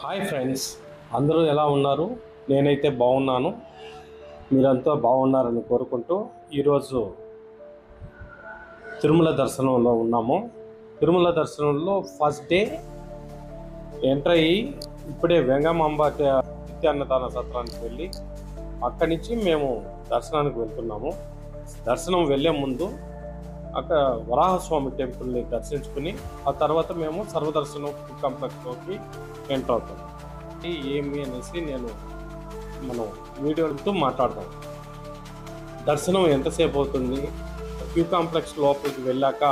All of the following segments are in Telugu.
హాయ్ ఫ్రెండ్స్, అందరూ ఎలా ఉన్నారు? నేనైతే బాగున్నాను. మీరంతా బాగున్నారని కోరుకుంటూ ఈరోజు తిరుమల దర్శనంలో ఉన్నాము. తిరుమల దర్శనంలో ఫస్ట్ డే ఎంటర్ అయ్యి ఇప్పుడే వెంగమాంబ నిత్యాన్నదాన సత్రానికి వెళ్ళి అక్కడి నుంచి మేము దర్శనానికి వెళ్తున్నాము. దర్శనం వెళ్ళే ముందు అక్కడ వరాహస్వామి టెంపుల్ని దర్శించుకుని ఆ తర్వాత మేము సర్వదర్శనం కాంప్లెక్స్లోకి ఎంటర్ అవుతాం. ఏమి అనేసి మనం వీడియోతో మాట్లాడదాం. దర్శనం ఎంతసేపు అవుతుంది, క్యూ కాంప్లెక్స్ లోపలికి వెళ్ళాక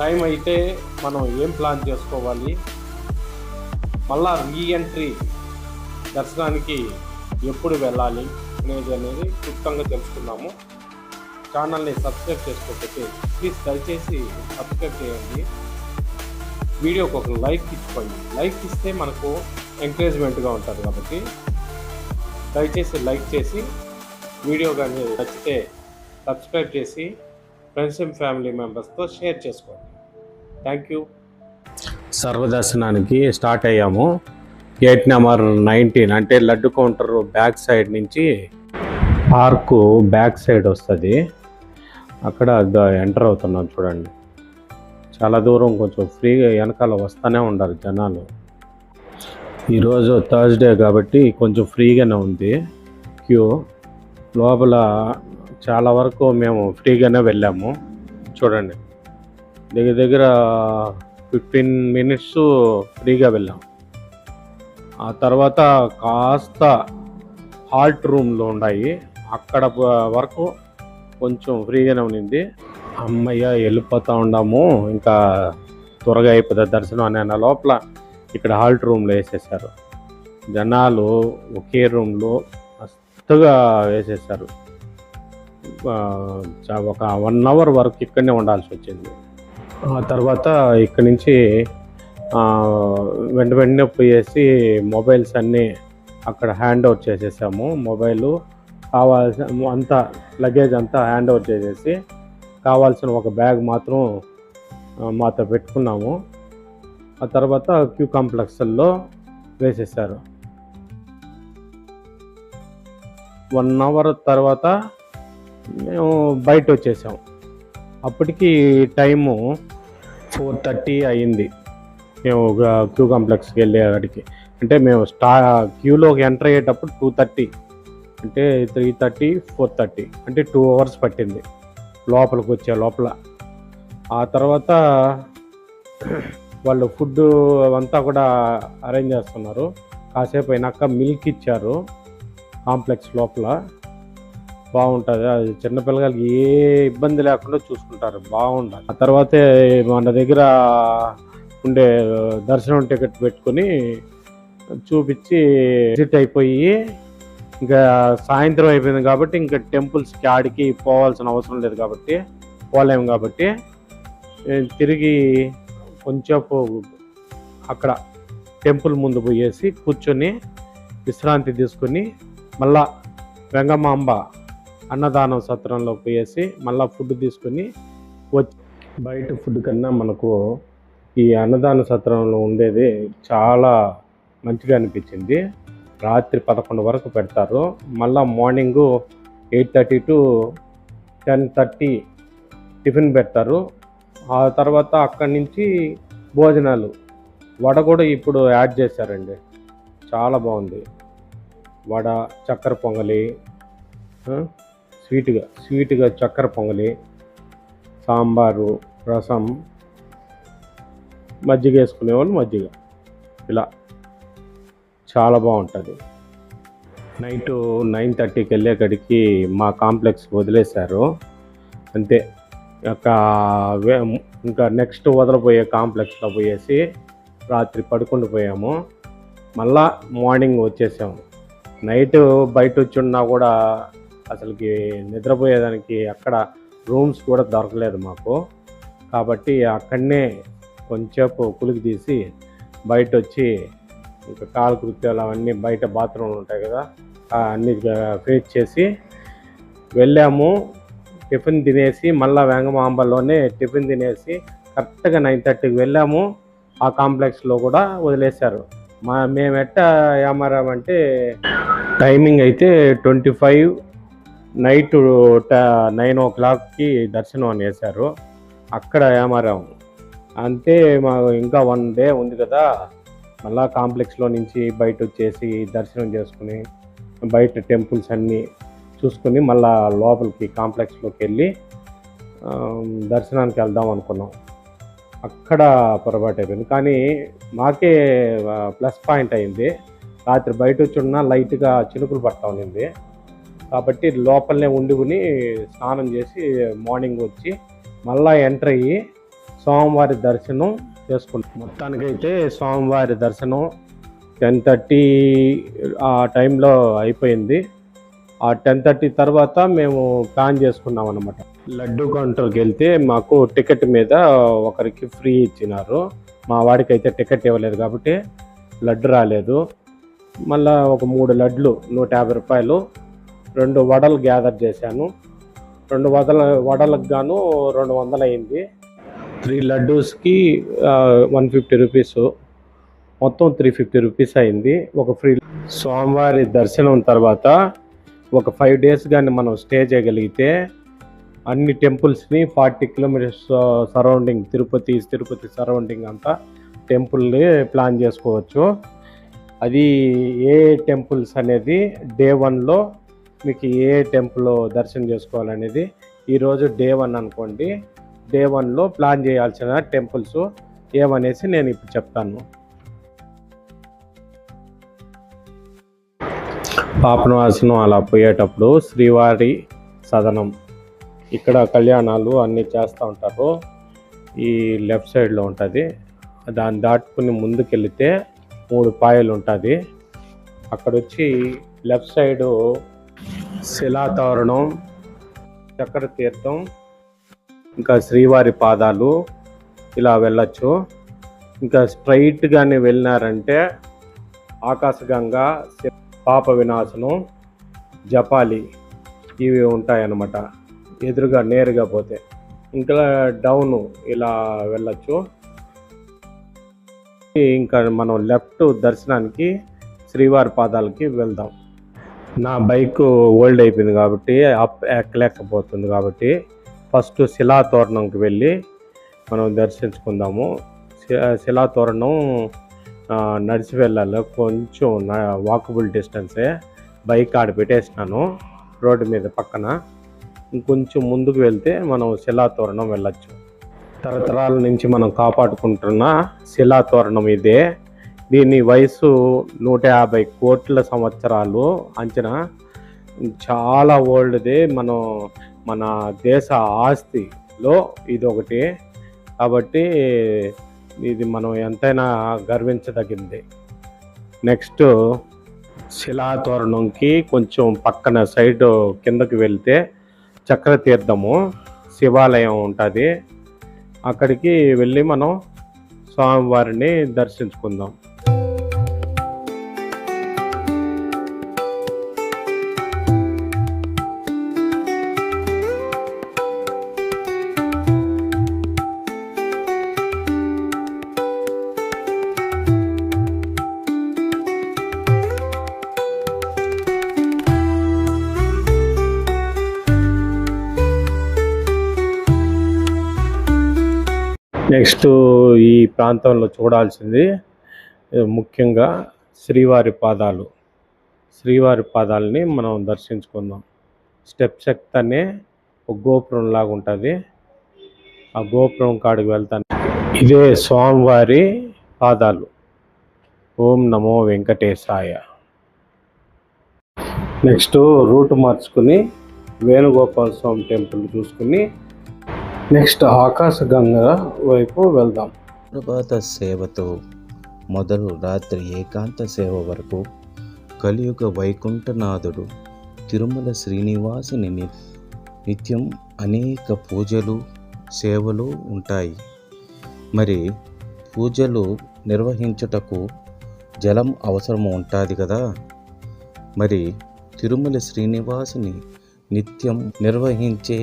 టైం అయితే మనం ఏం ప్లాన్ చేసుకోవాలి, మళ్ళా రీఎంట్రీ దర్శనానికి ఎప్పుడు వెళ్ళాలి అనేది క్లుప్తంగా తెలుసుకున్నాము. ఛానల్ని సబ్స్క్రైబ్ చేసుకోకపోతే ప్లీజ్ దయచేసి సబ్స్క్రైబ్ చేయండి. వీడియోకి ఒక లైక్ ఇచ్చుకోండి. లైక్ ఇస్తే మనకు ఎంకరేజ్మెంట్గా ఉంటుంది కాబట్టి దయచేసి లైక్ చేసి వీడియో కానీ నచ్చితే సబ్స్క్రైబ్ చేసి ఫ్రెండ్స్ అండ్ ఫ్యామిలీ మెంబర్స్తో షేర్ చేసుకోండి. Thank you. సర్వదర్శనానికి స్టార్ట్ అయ్యాము. గేట్ నెంబర్ 19 అంటే లడ్డు కౌంటర్ బ్యాక్ సైడ్ నుంచి పార్కు బ్యాక్ సైడ్ వస్తుంది. అక్కడ ఎంటర్ అవుతున్నాం. చూడండి, చాలా దూరం కొంచెం ఫ్రీగా వెనకాల వస్తూనే ఉండాలి జనాలు. ఈరోజు థర్స్డే కాబట్టి కొంచెం ఫ్రీగానే ఉంది క్యూ. లోపల చాలా వరకు మేము ఫ్రీగానే వెళ్ళాము. చూడండి, దగ్గర 15 minutes ఫ్రీగా వెళ్ళాం. ఆ తర్వాత కాస్త హాల్ట్ రూమ్లో ఉన్నాయి, అక్కడ వరకు కొంచెం ఫ్రీగానే ఉన్నింది. అమ్మయ్య వెళ్ళిపోతూ ఉన్నాము, ఇంకా త్వరగా అయిపోతుంది దర్శనం అనే లోపల ఇక్కడ హాల్ట్ రూమ్లో వేసేసారు. జనాలు ఒకే రూమ్లో మస్తుగా వేసేసారు. ఒక 1 hour వరకు ఇక్కడనే ఉండాల్సి వచ్చింది. ఆ తర్వాత ఇక్కడి నుంచి వెంటనే పోయేసి మొబైల్స్ అన్నీ అక్కడ హ్యాండ్ ఓవర్ చేసేసాము. మొబైలు కావాల్సిన అంతా లగేజ్ అంతా హ్యాండ్ ఓవర్ చేసేసి కావాల్సిన ఒక బ్యాగ్ మాత్రం మాతో పెట్టుకున్నాము. ఆ తర్వాత క్యూ కాంప్లెక్స్లో వేసేసారు. 1 hour తర్వాత మేము బయట వచ్చేసాం. అప్పటికి టైము 4:30 అయ్యింది. మేము క్యూ కాంప్లెక్స్కి వెళ్ళేవాడికి అంటే మేము క్యూలోకి ఎంటర్ అయ్యేటప్పుడు 2:30 అంటే 3:30 4:30 అంటే 2 hours పట్టింది లోపలికి వచ్చే లోపల. ఆ తర్వాత వాళ్ళు ఫుడ్ అంతా కూడా అరేంజ్ చేస్తున్నారు. కాసేపు అయినాక మిల్క్ ఇచ్చారు. కాంప్లెక్స్ లోపల బాగుంటుంది, అది చిన్నపిల్లలకి ఏ ఇబ్బంది లేకుండా చూసుకుంటారు, బాగుంటుంది. ఆ తర్వాతే మన దగ్గర ఉండే దర్శనం టికెట్ పెట్టుకొని చూపించి విజిట్ అయిపోయి ఇంకా సాయంత్రం అయిపోయింది కాబట్టి ఇంకా టెంపుల్స్కి ఆడికి పోవాల్సిన అవసరం లేదు కాబట్టి పోలేము కాబట్టి తిరిగి కొంచెంసేపు అక్కడ టెంపుల్ ముందు పోయేసి కూర్చొని విశ్రాంతి తీసుకొని మళ్ళా వెంగమాంబ అన్నదానం సత్రంలో పోయేసి మళ్ళీ ఫుడ్ తీసుకొని వచ్చి, బయట ఫుడ్ కన్నా మనకు ఈ అన్నదాన సత్రంలో ఉండేది చాలా మంచిగా అనిపించింది. రాత్రి 11 వరకు పెడతారు. మళ్ళీ మార్నింగు 8:30 to 10:30 టిఫిన్ పెడతారు. ఆ తర్వాత అక్కడి నుంచి భోజనాలు, వడ కూడా ఇప్పుడు యాడ్ చేశారండి, చాలా బాగుంది. వడ, చక్కెర పొంగలి, స్వీట్గా చక్కెర పొంగలి, సాంబారు, రసం, మజ్జిగ వేసుకునేవాళ్ళు మజ్జిగ, ఇలా చాలా బాగుంటుంది. నైటు 9:30కి వెళ్ళేకడికి మా కాంప్లెక్స్ వదిలేశారు అంతే. ఇంకా నెక్స్ట్ వదలపోయే కాంప్లెక్స్లో పోయేసి రాత్రి పడుకుంటూ పోయాము. మళ్ళా మార్నింగ్ వచ్చేసాము. నైట్ బయట వచ్చి ఉన్నా కూడా అసలుకి నిద్రపోయేదానికి అక్కడ రూమ్స్ కూడా దొరకలేదు మాకు. కాబట్టి అక్కడనే కొంచెంసేపు కులికి తీసి బయట వచ్చి ఇంకా కాలకృత్యాలు అవన్నీ బయట బాత్రూమ్లు ఉంటాయి కదా, అన్నీ ఫేస్ చేసి వెళ్ళాము. టిఫిన్ తినేసి మళ్ళీ వెంగమాంబలోనే టిఫిన్ తినేసి కరెక్ట్గా 9:30కి వెళ్ళాము. ఆ కాంప్లెక్స్లో కూడా వదిలేశారు. మేము ఎట్ట ఏమారామంటే టైమింగ్ అయితే 25 నైట్ 9 o'clockకి దర్శనం అని వేశారు. అక్కడ ఏమారాము. అంతే మాకు ఇంకా 1 day ఉంది కదా, మళ్ళా కాంప్లెక్స్లో నుంచి బయట వచ్చేసి దర్శనం చేసుకుని బయట టెంపుల్స్ అన్నీ చూసుకుని మళ్ళా లోపలికి కాంప్లెక్స్లోకి వెళ్ళి దర్శనానికి వెళ్దాం అనుకున్నాం. అక్కడ పొరపాటు అయిపోయింది. కానీ మాకే ప్లస్ పాయింట్ అయింది. రాత్రి బయట వచ్చి ఉన్న లైట్గా చినుకులు పడతా ఉన్నింది కాబట్టి లోపలనే ఉండుకుని స్నానం చేసి మార్నింగ్ వచ్చి మళ్ళా ఎంటర్ అయ్యి స్వామివారి దర్శనం చేసుకుంటాం. మొత్తానికైతే స్వామివారి దర్శనం 10:30 ఆ టైంలో అయిపోయింది. ఆ 10:30 తర్వాత మేము ప్లాన్ చేసుకున్నాం అన్నమాట. లడ్డు కౌంటర్కి వెళ్తే మాకు టికెట్ మీద ఒకరికి ఫ్రీ ఇచ్చినారు. మా వాడికి అయితే టికెట్ ఇవ్వలేదు కాబట్టి లడ్డు రాలేదు. మళ్ళీ ఒక 3 లడ్లు 150 రూపాయలు, 2 వడలు గ్యాదర్ చేశాను. 2 వడలకు గాను 200 అయింది. 3 లడ్డూస్కి 150 రూపీస్, మొత్తం 350 రూపీస్ అయింది. ఒక ఫ్రీ. స్వామివారి దర్శనం తర్వాత ఒక 5 days కానీ మనం స్టే చేయగలిగితే అన్ని టెంపుల్స్ని 40 kilometers సరౌండింగ్ తిరుపతి సరౌండింగ్ అంతా టెంపుల్ని ప్లాన్ చేసుకోవచ్చు. అది ఏ టెంపుల్స్ అనేది Day 1లో మీకు ఏ టెంపుల్ దర్శనం చేసుకోవాలనేది ఈరోజు Day 1 అనుకోండి. Day 1లో ప్లాన్ చేయాల్సిన టెంపుల్స్ ఏమనేసి నేను ఇప్పుడు చెప్తాను. పాపనాశనం అలా పోయేటప్పుడు శ్రీవారి సదనం, ఇక్కడ కళ్యాణాలు అన్నీ చేస్తూ ఉంటారు. ఈ లెఫ్ట్ సైడ్లో ఉంటుంది. దాన్ని దాటుకుని ముందుకెళ్తే 3 పాయలు ఉంటుంది. అక్కడ వచ్చి లెఫ్ట్ సైడు శిలాతోరణం, చక్ర తీర్థం, ఇంకా శ్రీవారి పాదాలు ఇలా వెళ్ళచ్చు. ఇంకా స్ట్రైట్గానే వెళ్ళినారంటే ఆకాశగంగా, పాప వినాశనం, జపాలి ఇవి ఉంటాయన్నమాట. ఎదురుగా నేరుగా పోతే ఇంకా డౌన్ ఇలా వెళ్ళచ్చు. ఇంకా మనం లెఫ్ట్ దర్శనానికి శ్రీవారి పాదాలకి వెళ్దాం. నా బైక్ ఓల్డ్ అయిపోయింది కాబట్టి ఎక్కలేకపోతుంది కాబట్టి ఫస్ట్ శిలాతోరణంకి వెళ్ళి మనం దర్శించుకుందాము. శిలాతోరణం నడిచి వెళ్ళాలి, కొంచెం వాకబుల్ డిస్టెన్సే. బైక్ ఆడ పెట్టేసినాను రోడ్డు మీద పక్కన. ఇంకొంచెం ముందుకు వెళ్తే మనం శిలాతోరణం వెళ్ళచ్చు. తరతరాల నుంచి మనం కాపాడుకుంటున్న శిలాతోరణం ఇదే. దీని వయసు 150 కోట్ల సంవత్సరాలు అంచనా. చాలా ఓల్డ్ది. మన దేశ ఆస్తిలో ఇది ఒకటి కాబట్టి ఇది మనం ఎంతైనా గర్వించదగింది. నెక్స్ట్ శిలాతోరణంకి కొంచెం పక్కన సైడ్ కిందకి వెళ్తే చక్రతీర్థము శివాలయం ఉంటుంది. అక్కడికి వెళ్ళి మనం స్వామివారిని దర్శించుకుందాం. నెక్స్ట్ ఈ ప్రాంతంలో చూడాల్సింది ముఖ్యంగా శ్రీవారి పాదాలు. శ్రీవారి పాదాలని మనం దర్శించుకుందాం. స్టెప్స్ ఎక్కితేనే ఒక గోపురం లాగా ఉంటుంది. ఆ గోపురం కాడికి వెళ్తాను. ఇదే స్వామివారి పాదాలు. ఓం నమో వెంకటేశాయ. నెక్స్ట్ రూట్ మార్చుకుని వేణుగోపాల స్వామి టెంపుల్ చూసుకుని నెక్స్ట్ ఆకాశగంగా వైపు వెళ్దాం. ప్రభాత సేవతో మొదలు రాత్రి ఏకాంత సేవ వరకు కలియుగ వైకుంఠనాథుడు తిరుమల శ్రీనివాసుని నిత్యం అనేక పూజలు, సేవలు ఉంటాయి. మరి పూజలు నిర్వహించుటకు జలం అవసరం ఉంటుంది కదా. మరి తిరుమల శ్రీనివాసుని నిత్యం నిర్వహించే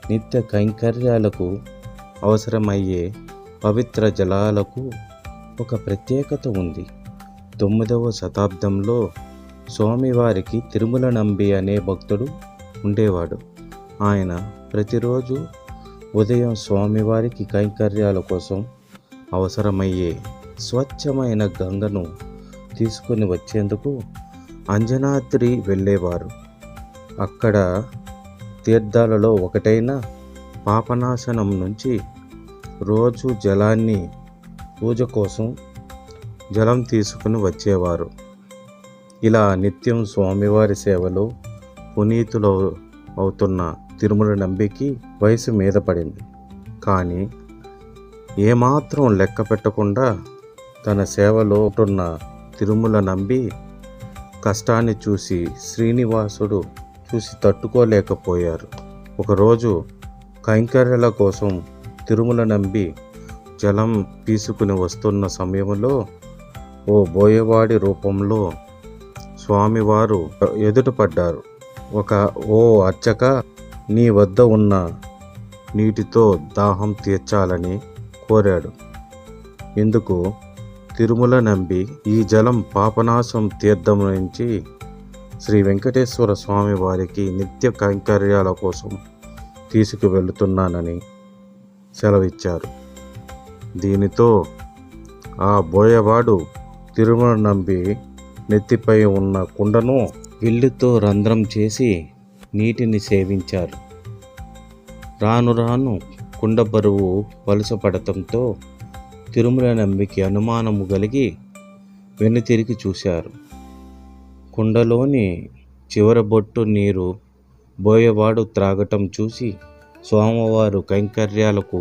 నిత్య కైంకర్యాలకు అవసరమయ్యే పవిత్ర జలాలకు ఒక ప్రత్యేకత ఉంది. 9వ శతాబ్దంలో స్వామివారికి తిరుమల నంబి అనే భక్తుడు ఉండేవాడు. ఆయన ప్రతిరోజు ఉదయం స్వామివారికి కైంకర్యాల కోసం అవసరమయ్యే స్వచ్ఛమైన గంగను తీసుకొని వచ్చేందుకు అంజనాద్రి వెళ్ళేవారు. అక్కడ తీర్థాలలో ఒకటైన పాపనాశనం నుంచి రోజు జలాన్ని పూజ కోసం జలం తీసుకుని వచ్చేవారు. ఇలా నిత్యం స్వామివారి సేవలో పునీతులు అవుతున్న తిరుమల నంబికి వయసు మీద పడింది. కానీ ఏమాత్రం లెక్క పెట్టకుండా తన సేవలో ఉంటున్న తిరుమల నంబి కష్టాన్ని చూసి శ్రీనివాసుడు చూసి తట్టుకోలేకపోయారు. ఒకరోజు కైంకర్యాల కోసం తిరుమల నంబి జలం తీసుకుని వస్తున్న సమయంలో ఓ బోయవాడి రూపంలో స్వామివారు ఎదుటపడ్డారు. ఓ అర్చక, నీ వద్ద ఉన్న నీటితో దాహం తీర్చాలని కోరాడు. ఇందుకు తిరుమల నంబి, ఈ జలం పాపనాశం తీర్థం నుంచి శ్రీ వెంకటేశ్వర స్వామి వారికి నిత్య కైంకర్యాల కోసం తీసుకువెళుతున్నానని సెలవిచ్చారు. దీనితో ఆ బోయవాడు తిరుమల నంబి నెత్తిపై ఉన్న కుండను విల్లుతో రంధ్రం చేసి నీటిని సేవించారు. రాను రాను కుండ బరువు వలసపడటంతో తిరుమల నంబికి అనుమానము కలిగి వెనుతిరిగి చూశారు. కుండలోని చివర బొట్టు నీరు బోయవాడు త్రాగటం చూసి స్వామివారు కైంకర్యాలకు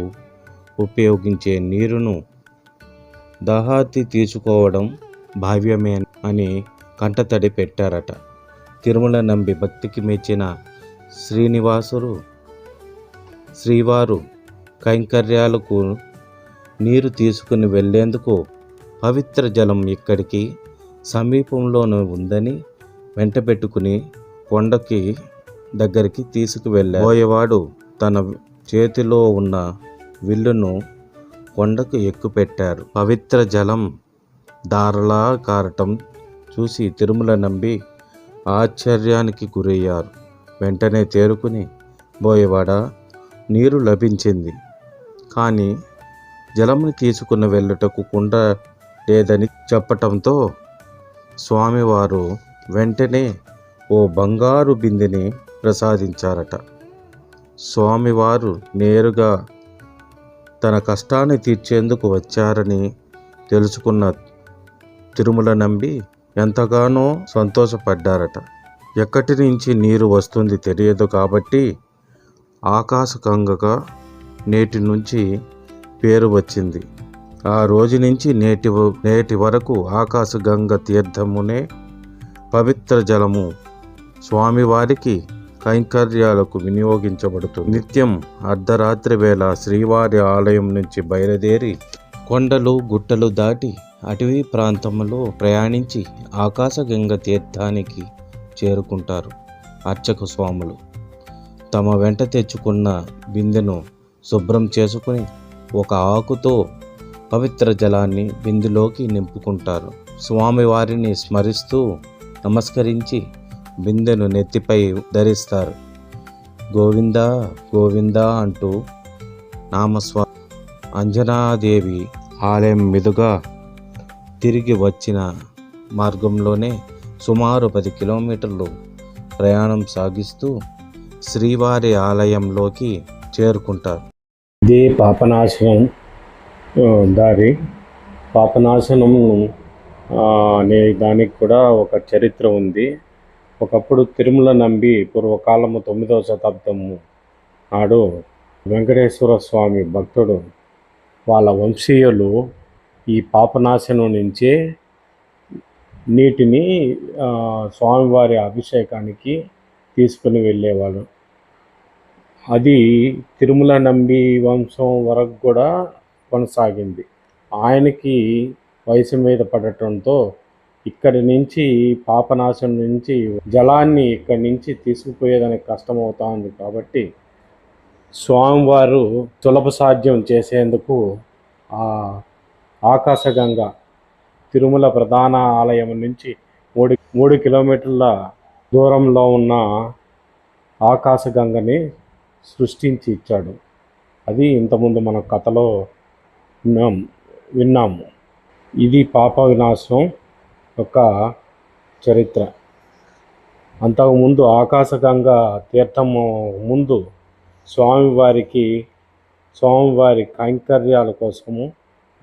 ఉపయోగించే నీరును దాహార్తి తీసుకోవడం భావ్యమే అని కంటతడి పెట్టారట. తిరుమల నంబి భక్తికి మెచ్చిన శ్రీవారు కైంకర్యాలకు నీరు తీసుకుని వెళ్లేందుకు పవిత్ర జలం ఇక్కడికి సమీపంలోనే ఉందని వెంటబెట్టుకుని కొండకి దగ్గరికి తీసుకువెళ్ళారు. బోయవాడు తన చేతిలో ఉన్న విల్లును కొండకు ఎక్కుపెట్టారు. పవిత్ర జలం ధారలా కారటం చూసి తిరుమల నంబి ఆశ్చర్యానికి గురయ్యారు. వెంటనే తేరుకుని, బోయవాడా, నీరు లభించింది, కానీ జలముని తీసుకుని వెళ్ళుటకు కుండ లేదని చెప్పటంతో స్వామివారు వెంటనే ఓ బంగారు బిందెని ప్రసాదించారట. స్వామివారు నేరుగా తన కష్టాన్ని తీర్చేందుకు వచ్చారని తెలుసుకున్న తిరుమల నంబి ఎంతగానో సంతోషపడ్డారట. ఎక్కడి నుంచి నీరు వస్తుంది తెలియదు కాబట్టి ఆకాశగంగగా నేటి నుంచి పేరు వచ్చింది. ఆ రోజు నుంచి నేటి వరకు ఆకాశగంగ తీర్థమునే పవిత్ర జలము స్వామివారికి కైంకర్యాలకు వినియోగించబడుతుంది. నిత్యం అర్ధరాత్రి వేళ శ్రీవారి ఆలయం నుంచి బయలుదేరి కొండలు గుట్టలు దాటి అటవీ ప్రాంతంలో ప్రయాణించి ఆకాశగంగ తీర్థానికి చేరుకుంటారు. అర్చక స్వాములు తమ వెంట తెచ్చుకున్న బిందెను శుభ్రం చేసుకుని ఒక ఆకుతో పవిత్ర జలాన్ని బిందెలోకి నింపుకుంటారు. స్వామివారిని స్మరిస్తూ నమస్కరించి బిందెను నెత్తిపై ధరిస్తారు. గోవిందా గోవిందా అంటూ నామస్వ అంజనాదేవి ఆలయం మీదుగా తిరిగి వచ్చిన మార్గంలోనే సుమారు 10 కిలోమీటర్లు ప్రయాణం సాగిస్తూ శ్రీవారి ఆలయంలోకి చేరుకుంటారు. ఇది పాపనాశనం దారి. పాపనాశనం అనే దానికి కూడా ఒక చరిత్ర ఉంది. ఒకప్పుడు తిరుమల నంబి పూర్వకాలము 9వ శతాబ్దము నాడు వెంకటేశ్వర స్వామి భక్తుడు వాళ్ళ వంశీయులు ఈ పాపనాశనం నుంచే నీటిని స్వామివారి అభిషేకానికి తీసుకుని వెళ్ళేవాళ్ళు. అది తిరుమల నంబి వంశం వరకు కూడా కొనసాగింది. ఆయనకి వయసు మీద పడటంతో ఇక్కడి నుంచి పాపనాశనం నుంచి జలాన్ని ఇక్కడి నుంచి తీసుకుపోయేదానికి కష్టమవుతుంది కాబట్టి స్వామివారు సులభ సాధ్యం చేసేందుకు ఆ ఆకాశగంగ తిరుమల ప్రధాన ఆలయం నుంచి 3 కిలోమీటర్ల దూరంలో ఉన్న ఆకాశగంగని సృష్టించి ఇచ్చాడు. అది ఇంతకుముందు మన కథలో విన్నాము. ఇది పాప వినాశం యొక్క చరిత్ర. అంతకుముందు ఆకాశగంగ తీర్థము ముందు స్వామివారి కైంకర్యాల కోసము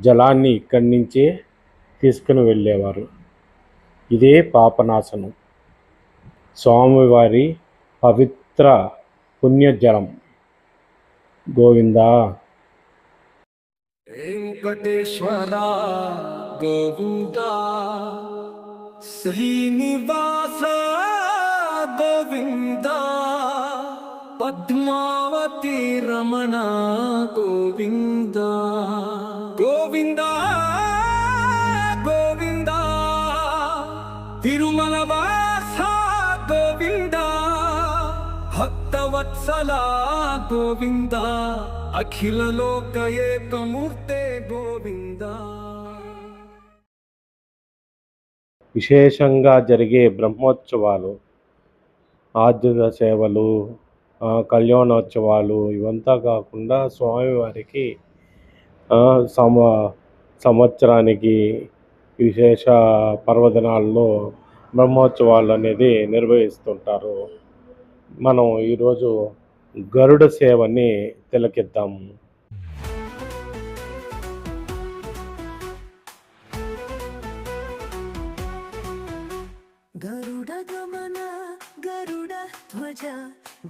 జలాన్ని ఇక్కడి నుంచే తీసుకుని వెళ్ళేవారు. ఇదే పాపనాశనం, స్వామివారి పవిత్ర పుణ్యజలం. గోవిందా. వెంకటేశ్వర గోవింద, శ్రీనివాస గోవింద, పద్మావతి రమణ గోవింద, గోవింద గోవింద, తిరుమల వాస గోవింద, భక్తవత్సల గోవింద, అఖిల లోక ఏకమూర్తే గోవింద. విశేషంగా జరిగే బ్రహ్మోత్సవాలు, ఆర్జిత సేవలు, కళ్యాణోత్సవాలు ఇవంతా కాకుండా స్వామివారికి సంవత్సరానికి విశేష పర్వదినాల్లో బ్రహ్మోత్సవాలు అనేది నిర్వహిస్తుంటారు. మనం ఈరోజు గరుడ సేవని తిలకిద్దాము. గరుడ గమన గరుడ ధ్వజ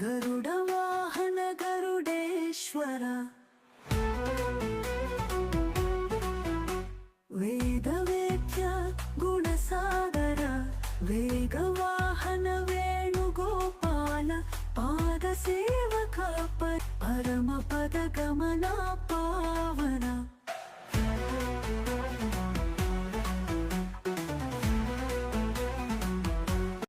గరుడ వాహన గరుడేశ్వర, వేద